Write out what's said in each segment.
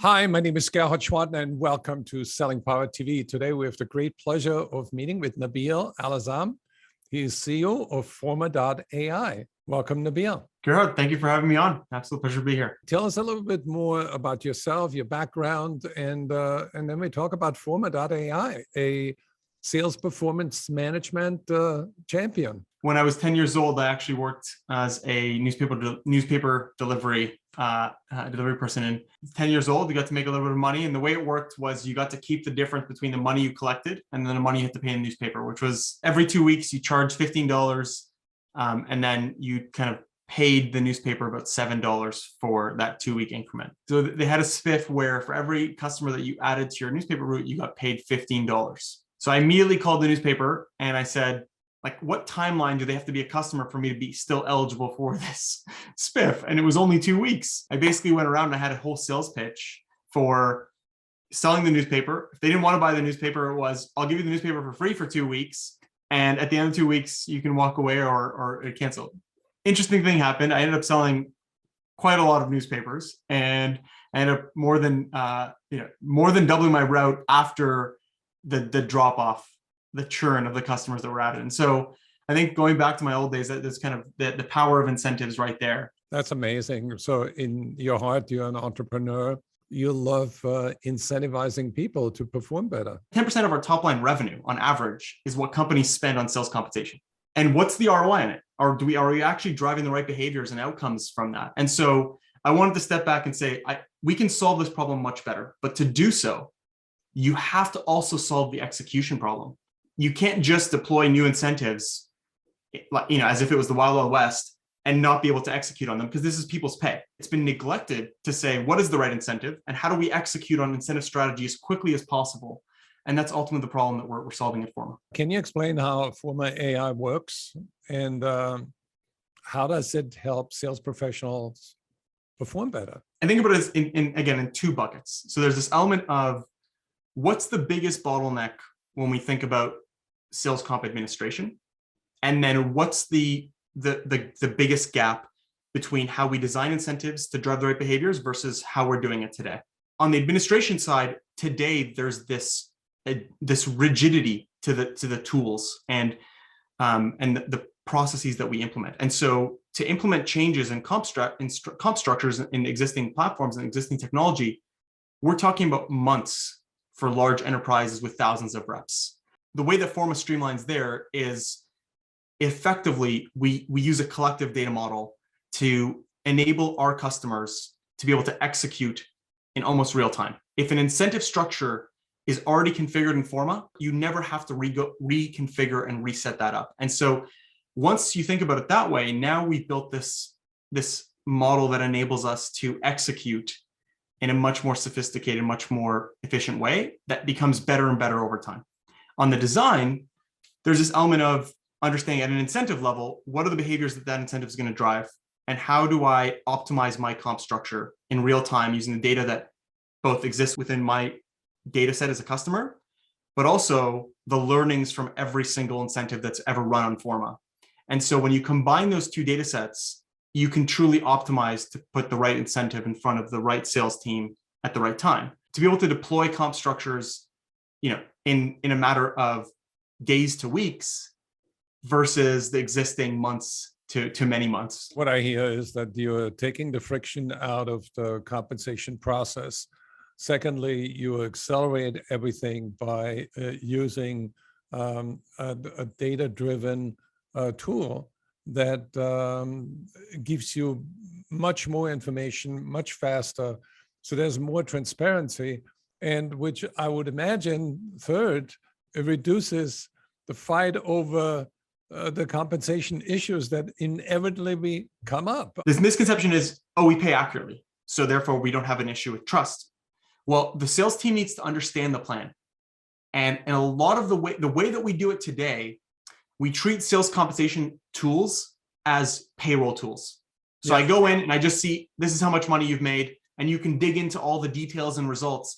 Hi, my name is Gerhard Schwartner and welcome to Selling Power TV. Today we have the great pleasure of meeting with Nabil Alazam. He is CEO of Forma.ai. Welcome, Nabil. Gerhard, thank you for having me on. Absolute pleasure to be here. Tell us a little bit more about yourself, your background, and then we talk about Forma.ai, a sales performance management champion. When I was 10 years old, I actually worked as a newspaper delivery person. And 10 years old, you got to make a little bit of money. And the way it worked was you got to keep the difference between the money you collected and then the money you had to pay in the newspaper, which was every 2 weeks you charged $15, and then you kind of paid the newspaper about $7 for that 2-week increment. So they had a spiff where for every customer that you added to your newspaper route, you got paid $15. So I immediately called the newspaper and I said, like, what timeline do they have to be a customer for me to be still eligible for this spiff? And it was only 2 weeks. I basically went around and I had a whole sales pitch for selling the newspaper. If they didn't want to buy the newspaper, it was, I'll give you the newspaper for free for 2 weeks. And at the end of 2 weeks, you can walk away or cancel. Interesting thing happened. I ended up selling quite a lot of newspapers and I ended up more than doubling my route after the drop off, the churn of the customers that were added. And so I think going back to my old days, that's kind of the power of incentives right there. That's amazing. So in your heart, you're an entrepreneur. You love incentivizing people to perform better. 10% of our top line revenue on average is what companies spend on sales compensation. And what's the ROI in it? Or are we actually driving the right behaviors and outcomes from that? And so I wanted to step back and say, we can solve this problem much better. But to do so, you have to also solve the execution problem. You can't just deploy new incentives, as if it was the Wild Wild West and not be able to execute on them, because this is people's pay. It's been neglected to say, what is the right incentive and how do we execute on incentive strategy as quickly as possible? And that's ultimately the problem that we're solving at Forma. Can you explain how Forma.ai works and how does it help sales professionals perform better? I think about it in 2 buckets. So there's this element of what's the biggest bottleneck when we think about sales comp administration, and then what's the biggest gap between how we design incentives to drive the right behaviors versus how we're doing it today. On the administration side, today there's this rigidity to the tools and the processes that we implement. And so to implement changes in comp structures in existing platforms and existing technology, we're talking about months for large enterprises with thousands of reps. The way that Forma streamlines there is effectively we use a collective data model to enable our customers to be able to execute in almost real time. If an incentive structure is already configured in Forma, you never have to reconfigure and reset that up. And so once you think about it that way, now we've built this model that enables us to execute in a much more sophisticated, much more efficient way that becomes better and better over time. On the design, there's this element of understanding at an incentive level, what are the behaviors that incentive is going to drive? And how do I optimize my comp structure in real time using the data that both exists within my data set as a customer, but also the learnings from every single incentive that's ever run on Forma. And so when you combine those 2 data sets, you can truly optimize to put the right incentive in front of the right sales team at the right time. To be able to deploy comp structures, in a matter of days to weeks versus the existing months to many months. What I hear is that you're taking the friction out of the compensation process. Secondly, you accelerate everything by using a data-driven tool that gives you much more information, much faster. So there's more transparency, and which I would imagine, third, it reduces the fight over the compensation issues that inevitably come up. This misconception is, we pay accurately, so therefore we don't have an issue with trust. Well, the sales team needs to understand the plan. And a lot of the way that we do it today, we treat sales compensation tools as payroll tools. So I go in and I just see, this is how much money you've made, and you can dig into all the details and results.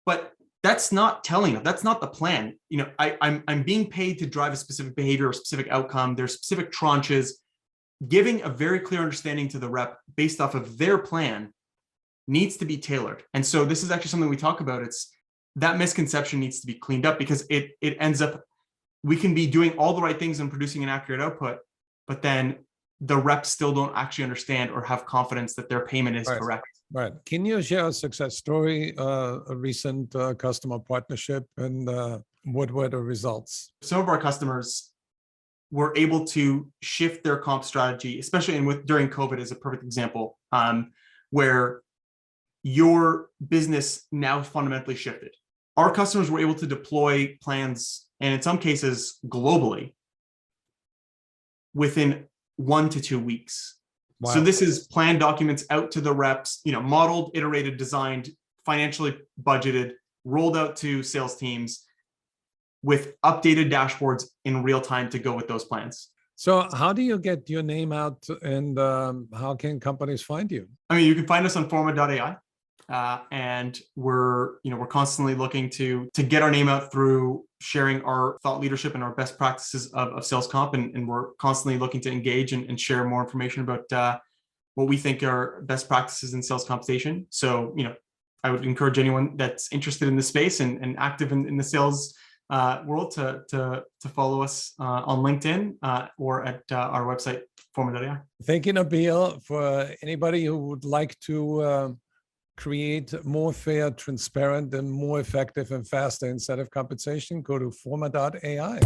But that's not telling them. That's not the plan. I'm being paid to drive a specific behavior or specific outcome. There's specific tranches. Giving a very clear understanding to the rep based off of their plan needs to be tailored. And so this is actually something we talk about. It's that misconception needs to be cleaned up, because it ends up, we can be doing all the right things and producing an accurate output, but then the reps still don't actually understand or have confidence that their payment is correct. Right. Can you share a success story, a recent customer partnership, and what were the results? Some of our customers were able to shift their comp strategy, especially during COVID is a perfect example, where your business now fundamentally shifted. Our customers were able to deploy plans, and in some cases globally, within 1 to 2 weeks. Wow. So this is plan documents out to the reps, modeled, iterated, designed, financially budgeted, rolled out to sales teams with updated dashboards in real time to go with those plans. So how do you get your name out, and how can companies find you? I mean, you can find us on Forma.ai. And we're constantly looking to get our name out through sharing our thought leadership and our best practices of sales comp, and we're constantly looking to engage and share more information about what we think are best practices in sales compensation. So I would encourage anyone that's interested in the space and active in the sales world to follow us on LinkedIn or at our website Forma.ai. Thank you, Nabil. For anybody who would like to create more fair, transparent, and more effective and faster incentive compensation, go to Forma.ai.